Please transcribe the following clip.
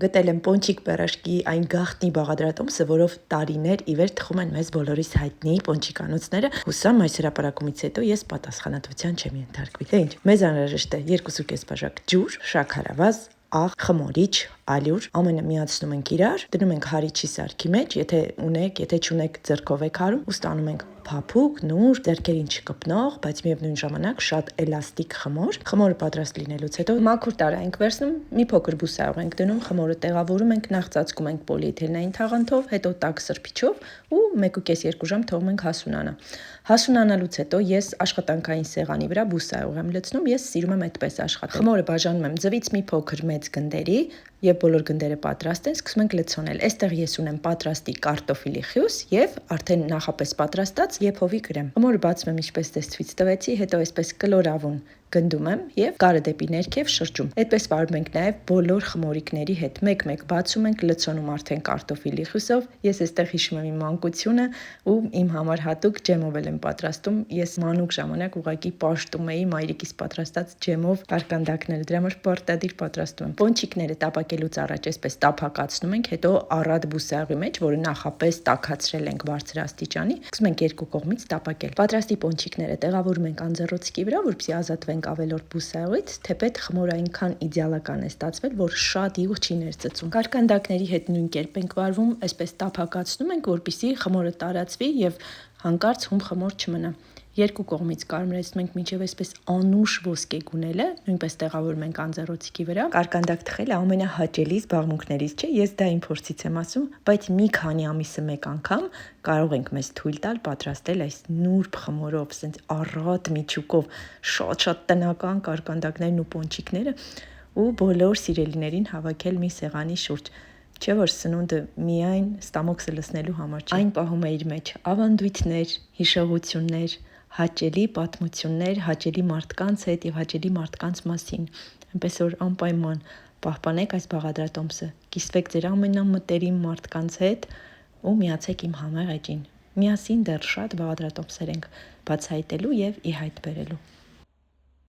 Գտել եմ պոնչիկ պերաշկի այն գաղտնի բաղադրատոմսը, որով տարիներ ի վեր թխում են մեզ բոլորիս հայտնի պոնչիկանոցները։ Հուսամ այս հրապարակումից հետո ես պատասխանատվության չեմ ենթարկվի։ Թե ինչ, մեզ անհրաժեշտ է 2.5 բաժակ ջուր, շաքարավազ, աղ, խմորիչ, ալյուր, ամենը միացնում ենք իրար, դնում ենք հարիչի սարքի մեջ, եթե ունեք, եթե չունեք ձեռքով եք հարում, ու ստանում ենք փափուկ, նուրբ, ձեռքերին չկպնող, բայց միևնույն ժամանակ շատ էլաստիկ խմոր։ Խմորը պատրաստ լինելուց հետո մաքուր տարա ենք վերցնում, մի փոքր բուսաղ ենք դնում, խմորը տեղավորում ենք, նախ ծածկում ենք պոլիէթիլենային թաղանթով, հետո տաք սրբիչով ու 1.5-2 ժամ թողում ենք հասունանա։ Հասունանալուց հետո ես աշխատանքային սեղանի վրա բուսաղ եմ լցնում, ես սիրում եմ այդպես աշխատել։ Խմորը բաժանում եմ ձվից մի փոքր մեծ գնդերի, եւ բոլոր գնդերը պատրաստ են, սկսում ենք լցոնել։ Այստեղ ես ունեմ պատրաստի կարտոֆիլի խյուս եւ արդեն նախապես պատրաստած եփովի կրեմ։ Խմորը բացում եմ ինչպես դες ցույց տվեցի, հետո այսպես կլորավուն գնդում եմ եւ կարը դեպի ներքև շրջում։ Այդպես վարում ենք նաեւ բոլոր խմորիկների հետ։ Մեկ-մեկ բացում ենք, լցոնում արդեն կարտոֆիլի խյուսով։ Ես այստեղ հիշում եմ իմ մանկությունը ու իմ համար հատուկ ջեմով եմ պատրաստում։ Ես մանուկ ժամանակ ուղղակի պաշտում էի մայրիկիս պատրաստած ջեմով կարկանդակները, դրա համար պարտադիր պատրաստում եմ։ Պոնչիկները տապակելուց առաջ այսպես տափակացնում ենք, հետո առատ բուսաղի մեջ, որը նախապես տաքացրել ենք բարձր աստիճանի, սկսում ենք երկու կողմից տապակել։ Պատրաստի պոնչիկները տեղավորում ենք անձեռոցքի վրա, որպեսզի ազատվենք ավելորդ բուսաղից, թեպետ խմորը այնքան իդեալական է ստացվել, որ շատ յուղ չի ներծծում։ Կարկանդակների հետ նույն կերպ ենք վարվում, այսպես տափակացնում ենք, որպեսզի խմորը տարածվի եւ հանկարծ հում խմոր չմնա։ Երկու կողմից կարմրեցնում ենք մինչև այսպես անուշ ոսկե գունելը, նույնպես տեղավորում ենք անձեռոցքի վրա։ Կարկանդակ թխելը ամենահաճելի զբաղմունքներից չէ, ես դա իմ փորձից եմ ասում, բայց մի քանի ամիսը մեկ անգամ կարող ենք մեզ թույլ տալ պատրաստել այս նուրբ խմորով, ասենց առատ միջուկով, շատ-շատ տնական կարկանդակներն ու պոնչիկները ու բոլոր սիրելիներին հավաքել մի սեղանի շուրջ։ Չէ՞ որ սնունդը միայն ստամոքսը լցնելու համար չէ։ Այն պահում է իր մեջ ավանդույթներ, հիշողություններ, հաճելի պատմություններ, հաճելի մարդկանց հետ եւ հաճելի մարդկանց մասին։ Այնպես որ անպայման պահպանեք այս բաղադրատոմսը, կիսվեք ձեր ամենամտերիմ մարդկանց հետ ու միացեք իմ համեղ էջին։ Միասին դեռ շատ բաղադրատոմսեր ենք բացահայտելու եւ ի հայտ բերելու։